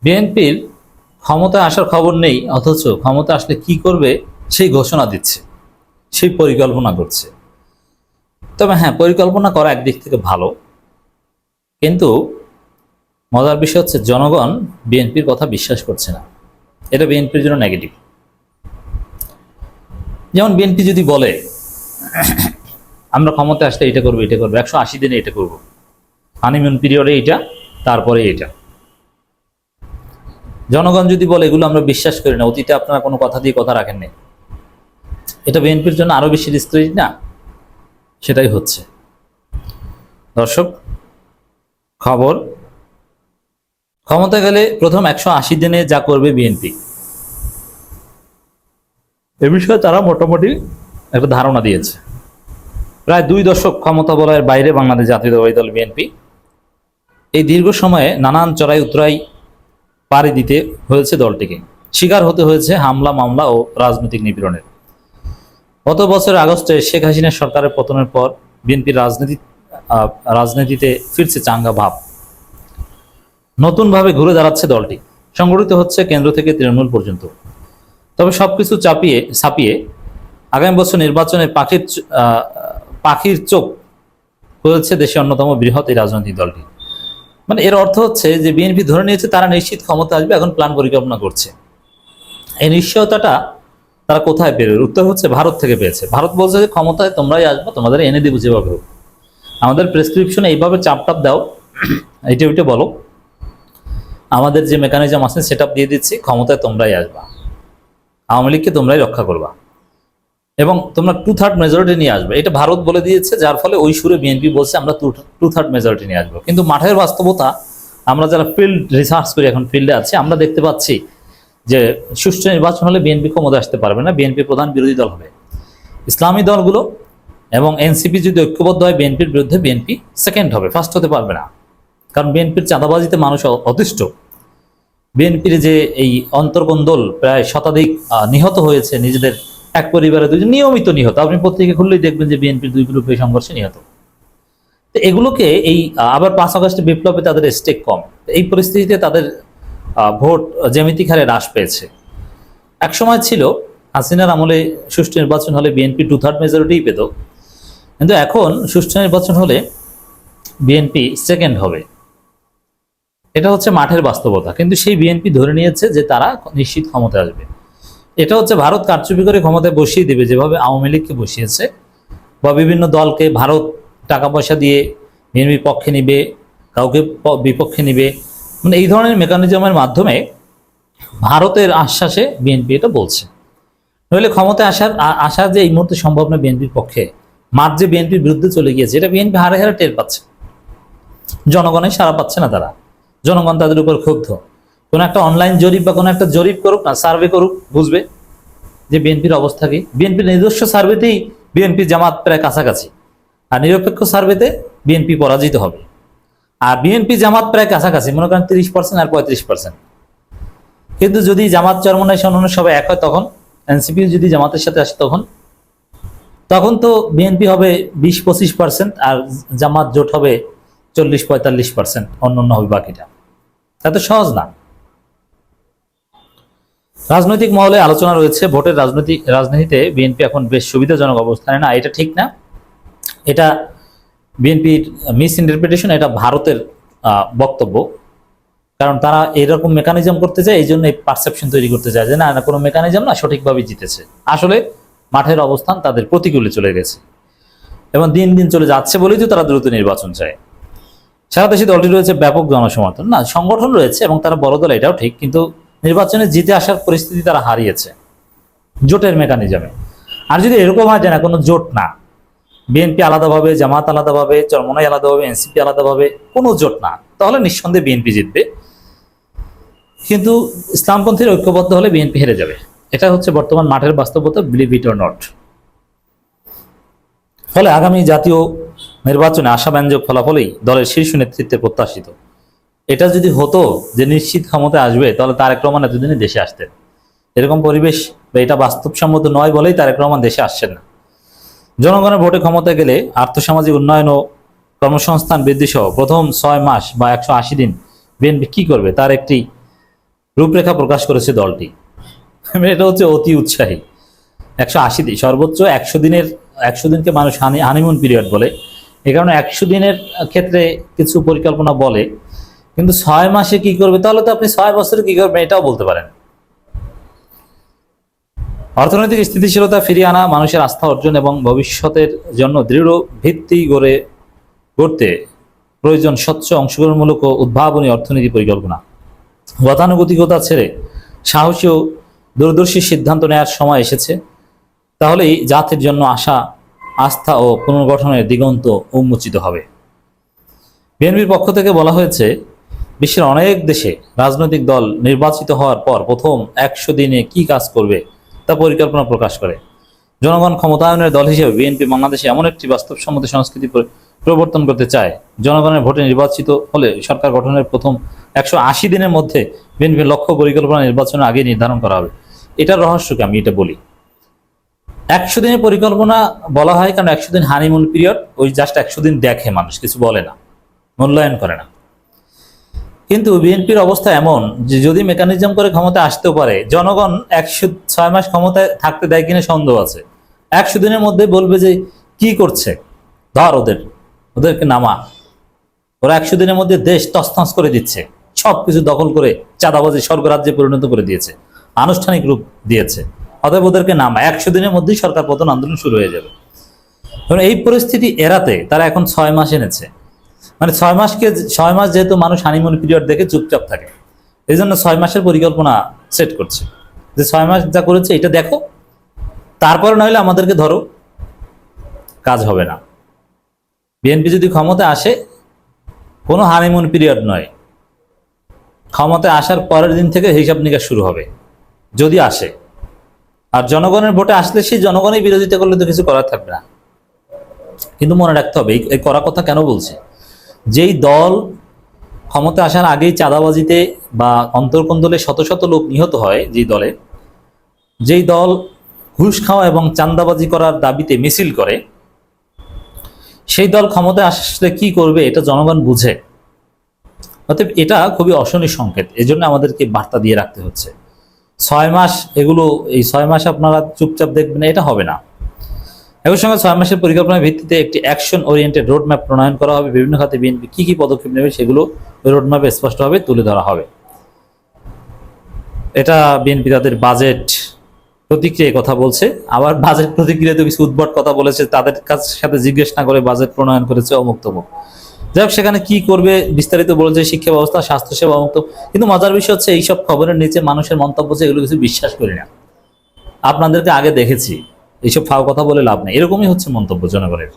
বিএনপির ক্ষমতায় আসার খবর নেই, অথচ ক্ষমতা আসলে কি করবে সেই ঘোষণা দিচ্ছে, সেই পরিকল্পনা করছে। তবে হ্যাঁ, পরিকল্পনা করা একদিক থেকে ভালো, কিন্তু মজার বিষয় হচ্ছে জনগণ বিএনপির কথা বিশ্বাস করছে না। এটা বিএনপির জন্য নেগেটিভ। যেমন বিএনপি যদি বলে আমরা ক্ষমতায় আসলে এটা করবো, এটা করবো, 180 দিনে এটা করবো, হানিমুন পিরিয়ডে এটা, তারপরে এটা। জনগণ যদি বলে এগুলো আমরা বিশ্বাস করি না, অতীতে আপনারা কোনো কথা দিয়ে কথা রাখেননি, এটা বিএনপির জন্য আরো বেশি রিস্ক না? সেটাই হচ্ছে। দর্শক, খবর, ক্ষমতা গেলে প্রথম 180 দিনে যা করবে বিএনপি, এ বিষয়ে তারা মোটামুটি একটা ধারণা দিয়েছে। প্রায় 2 দশক ক্ষমতা বলয়ের বাইরে বাংলাদেশ জাতীয়তাবাদী দল বিএনপি এই দীর্ঘ সময়ে নানান চড়াই উতরাই পাড়ি দিতে হয়েছে দলটিকে, শিকার হতে হয়েছে হামলা, মামলা ও রাজনৈতিক নিপীড়নের। গত বছরের আগস্টে শেখ হাসিনা সরকারের পতনের পর বিএনপির রাজনীতিতে ফিরছে চাঙ্গা ভাব। নতুনভাবে ঘুরে দাঁড়াচ্ছে দলটি, সংগঠিত হচ্ছে কেন্দ্র থেকে তৃণমূল পর্যন্ত। তবে সবকিছু ছাপিয়ে আগামী বছর নির্বাচনে পাখির চোখ হয়েছে দেশের অন্যতম বৃহৎ এই রাজনৈতিক দলটি। মানে এর অর্থ হচ্ছে যে বিএনপি ধরে নিয়েছে তারা নিশ্চিত ক্ষমতা আসবে, এখন প্ল্যান পরিকল্পনা করছে। এই নিশ্চয়তাটা তারা কোথায় পেয়ে? উত্তর হচ্ছে ভারত থেকে পেয়েছে। ভারত বলছে যে ক্ষমতায় তোমরাই আসবো, তোমাদের এনে দিব যেভাবে হোক, আমাদের প্রেসক্রিপশনে এইভাবে চাপটাপ দাও, এইটা ওইটা বলো, আমাদের যে মেকানিজম আছে সেট আপ দিয়ে দিচ্ছি, ক্ষমতায় তোমরাই আসবা, আওয়ামী লীগকে তোমরাই রক্ষা করবা এবং তোমরা 2/3 মেজরিটি নিয়ে আসবে। এটা ভারত বলে দিয়েছে, যার ফলে ওই সুরে বিএনপি বলছে আমরা 2/3 মেজরিটি নিয়ে আসবো। কিন্তু মাঠের বাস্তবতা, আমরা যারা ফিল্ড রিসার্চ করি, এখন ফিল্ডে আছি, আমরা দেখতে পাচ্ছি যে সুষ্ঠু নির্বাচন হলে বিএনপি ক্ষমতা আসতে পারবে না, বিএনপি প্রধান বিরোধী দল হবে। ইসলামী দলগুলো এবং এনসিপি যদি ঐক্যবদ্ধ হয় বিএনপির বিরুদ্ধে, বিএনপি সেকেন্ড হবে, ফার্স্ট হতে পারবে না। কারণ বিএনপির চাঁদাবাজিতে মানুষ অতিষ্ঠ। বিএনপির যে এই অন্তর্কোন্দল, প্রায় শতাধিক নিহত হয়েছে, নিজেদের এক পরিবারে দুজন নিয়মিত নিহত, আপনি পত্রিকা খুললেই দেখবেন যে বিএনপির 2 গ্রুপে সংঘর্ষে নিহত। তো এগুলোকে এই আবার 5 আগস্টে বিপ্লবে তাদের স্টেক কম, এই পরিস্থিতিতে তাদের ভোট জ্যামিতিক হারে হ্রাস পেয়েছে। একসময় ছিল হাসিনার আমলে সুষ্ঠু নির্বাচন হলে বিএনপি 2/3 মেজরিটিই পেত, কিন্তু এখন সুষ্ঠু নির্বাচন হলে বিএনপি সেকেন্ড হবে। এটা হচ্ছে মাঠের বাস্তবতা। কিন্তু সেই বিএনপি ধরে নিয়েছে যে তারা নিশ্চিত ক্ষমতায় আসবে। এটা হচ্ছে ভারত কারচুপি করে ক্ষমতায় বসিয়ে দেবে, যেভাবে আওয়ামী লীগকে বসিয়েছে, বা বিভিন্ন দলকে ভারত টাকা পয়সা দিয়ে বিএনপির পক্ষে নিবে, কাউকে বিপক্ষে নিবে, মানে এই ধরনের মেকানিজমের মাধ্যমে ভারতের আশ্বাসে বিএনপি এটা বলছে। নইলে ক্ষমতায় আসা যে এই মুহূর্তে সম্ভব না বিএনপির পক্ষে। মাঠ যে বিএনপির বিরুদ্ধে চলে গিয়েছে, এটা বিএনপি হারে হারে টের পাচ্ছে, জনগণের সাড়া পাচ্ছে না তারা, জনগণ তাদের উপর ক্ষুব্ধ। কোনো একটা অনলাইন জরিপ বা কোনো একটা জরিপ করুক না, সার্ভে করুক, বুঝবে যে বিএনপির অবস্থা কি। বিএনপির নিজস্ব সার্ভেতেই বিএনপি জামাত প্রায় কাছাকাছি, আর নিরপেক্ষ সার্ভেতে বিএনপি পরাজিত হবে। আর বিএনপি জামাত প্রায় কাছাকাছি, মনে করেন 30% আর 35%। কিন্তু যদি জামাত চরমনাই সননে সবাই এক হয়, তখন এনসিপি যদি জামাতের সাথে আসে, তখন তো বিএনপি হবে 20-25%, আর জামাত জোট হবে 40-45%, অন্যান্য হবে বাকিটা। এত সহজ না। রাজনৈতিক মহলে আলোচনা রয়েছে ভোটের রাজনীতিতে বিএনপি এখন বেশ সুবিধাজনক অবস্থানে না। এটা ঠিক না, এটা বিএনপির মিস ইন্টারপ্রিটেশন, এটা ভারতের বক্তব্য। কারণ তারা এরকম মেকানিজম করতে চায়, এই জন্য এই পারসেপশন তৈরি করতে চায় যে না কোনো মেকানিজম না, সঠিকভাবে জিতেছে। আসলে মাঠের অবস্থান তাদের প্রতিকূলে চলে গেছে এবং দিন দিন চলে যাচ্ছে বলেই তো তারা দ্রুত নির্বাচন চায়। সারা দেশে দলটি রয়েছে ব্যাপক জনসমর্থন, না সংগঠন রয়েছে এবং তারা বড় দল, এটাও ঠিক, কিন্তু নির্বাচনে জিতে আসার পরিস্থিতি তারা হারিয়েছে জোটের মেকানিজমে। আর যদি এরকম হয় যে না কোনো জোট না, বিএনপি আলাদাভাবে, জামাত আলাদাভাবে, চরমনাই আলাদাভাবে, এনসিপি আলাদাভাবে, কোনো জোট না, তাহলে নিঃসন্দেহে বিএনপি জিতবে। কিন্তু ইসলামপন্থীর ঐক্যবদ্ধ হলে বিএনপি হেরে যাবে। এটা হচ্ছে বর্তমান মাঠের বাস্তবতা, বিলিভ ইট অর নট। ফলে আগামী জাতীয় নির্বাচনে আশাব্যঞ্জক ফলাফলই দলের শীর্ষ নেতৃত্বে প্রত্যাশিত। এটা যদি হতো যে নিশ্চিত ক্ষমতায় আসবে, তাহলে তারেক রহমান এতদিনে দেশে আসতেন। এরকম পরিবেশ বা এটা বাস্তবসম্মত নয় বলেই তারেক রহমান দেশে আসছেন না। জনগণের ভোটে ক্ষমতায় গেলে আর্থসামাজিক উন্নয়ন ও কর্মসংস্থান বৃদ্ধি সহ প্রথম 6 মাস বা 180 দিন বিএনপি কি করবে তার একটি রূপরেখা প্রকাশ করেছে দলটি। এটা হচ্ছে অতি উৎসাহী। 180 দিন, সর্বোচ্চ 100 দিনকে মানুষ হানিমুন পিরিয়ড বলে। এই কারণে 100 দিনের ক্ষেত্রে কিছু পরিকল্পনা বলে, কিন্তু 6 মাসে কি করবে, তাহলে তো আপনি 6 বছরে কি করবেন এটাও বলতে পারেন। অর্থনৈতিক স্থিতিশীলতা ফিরিয়ে আনা, মানুষের আস্থা অর্জন এবং ভবিষ্যতের জন্য দৃঢ় ভিত্তি গড়তে প্রয়োজন স্বচ্ছ, অংশগ্রহণমূলক ও উদ্ভাবনী অর্থনীতি পরিকল্পনা। গতানুগতিকতা ছেড়ে সাহসী ও দূরদর্শী সিদ্ধান্ত নেওয়ার সময় এসেছে। তাহলেই জাতির জন্য আশা, আস্থা ও পুনর্গঠনের দিগন্ত উন্মোচিত হবে। বিএনপির পক্ষ থেকে বলা হয়েছে, বিশ্বের অনেক দেশে রাজনৈতিক দল নির্বাচিত হওয়ার পর প্রথম 100 দিনে কি কাজ করবে তা পরিকল্পনা প্রকাশ করে। জনগণ ক্ষমতায়নের দল হিসেবে বিএনপি বাংলাদেশে এমন একটি বাস্তবসম্মত সংস্কৃতি প্রবর্তন করতে চায়, জনগণের ভোটে নির্বাচিত হলে সরকার গঠনের প্রথম 180 দিনের মধ্যে বিএনপির লক্ষ্য পরিকল্পনা নির্বাচনের আগে নির্ধারণ করা হবে। এটার রহস্যকে আমি এটা বলি। 100 দিনের পরিকল্পনা বলা হয় কারণ 100 দিন হানিমুন পিরিয়ড, ওই জাস্ট 100 দিন দেখে, মানুষ কিছু বলে না, মূল্যায়ন করে না। কিন্তু বিএনপির অবস্থা এমন যে যদি মেকানিজম করে ক্ষমতা আসতেও পারে, জনগণ 6 মাস ক্ষমতায় থাকতে দেয় কিনা সন্দেহ আছে। 100 দিনের মধ্যে বলবে যে কি করছে, ধর ওদেরকে নামা। ওরা 100 দিনের মধ্যে দেশ তছনছ করে দিচ্ছে, সবকিছু দখল করে চাঁদাবাজি স্বর্গরাজ্যে পরিণত করে দিয়েছে, আনুষ্ঠানিক রূপ দিয়েছে। অতএব ওদেরকে নামা। 100 দিনের মধ্যেই সরকার পতন আন্দোলন শুরু হয়ে যাবে। এই পরিস্থিতি এড়াতে তারা এখন 6 মাস এনেছে। মানে 6 মাস যেহেতু মানুষ হানিমুন পিরিয়ড দেখে চুপচাপ থাকে, এই জন্য 6 মাসের পরিকল্পনা সেট করছে যে 6 মাস যা করেছে এটা দেখো, তারপরে নইলে আমাদেরকে ধরো, কাজ হবে না। বিএনপি যদি ক্ষমতায় আসে, কোনো হানিমুন পিরিয়ড নয়, ক্ষমতায় আসার পরের দিন থেকে হিসাব নিকাশ শুরু হবে যদি আসে। আর জনগণের ভোটে আসলে সেই জনগণই বিরোধিতা করলে তো কিছু করার থাকবে না। কিন্তু মনে রাখতে হবে, এই করা কথা কেন বলছি, যেই দল ক্ষমতা আসার আগেই চাঁদাবাজিতে বা অন্তর্কন্দলে শত শত লোক নিহত হয়, যেই দল ঘুষ খাওয়া এবং চাঁদাবাজি করার দাবিতে মিছিল করে, সেই দল ক্ষমতায় আসলে কি করবে এটা জনগণ বুঝে। অতএব এটা খুবই অশনি সংকেত। এজন্য আমাদেরকে বার্তা দিয়ে রাখতে হচ্ছে 6 মাস, এই 6 মাস আপনারা চুপচাপ দেখবেন, এটা হবে না। একই সঙ্গে 6 মাসের পরিকল্পনার ভিত্তিতে একটি অ্যাকশন ওরিয়েন্টেড রোডম্যাপ প্রণয়ন করা হবে। বিভিন্ন খাতে বিএনপি কি পদক্ষেপ নেবে সেগুলো ওই রোডম্যাপে স্পষ্টভাবে তুলে ধরা হবে। এটা বিএনপি তাদের বাজেট প্রতিক্রিয়ায় কথা বলছে। আবার বাজেট প্রতিক্রিয়াতে কিছু উদ্ভট কথা বলেছে, তাদের সাথে জিজ্ঞেস না করে বাজেট প্রণয়ন করেছে অমুক তমুক। যাই হোক, সেখানে কি করবে বিস্তারিত বলেছে, শিক্ষা ব্যবস্থা, স্বাস্থ্যসেবা, অমুক। কিন্তু মজার বিষয় হচ্ছে এইসব খবরের নিচে মানুষের মন্তব্য আছে, এগুলো কিছু বিশ্বাস করি না। আপনাদেরকে আগে দেখেছি, এইসব ফাও কথা বলে লাভ নেই, এরকমই হচ্ছে মন্তব্য জনগণের।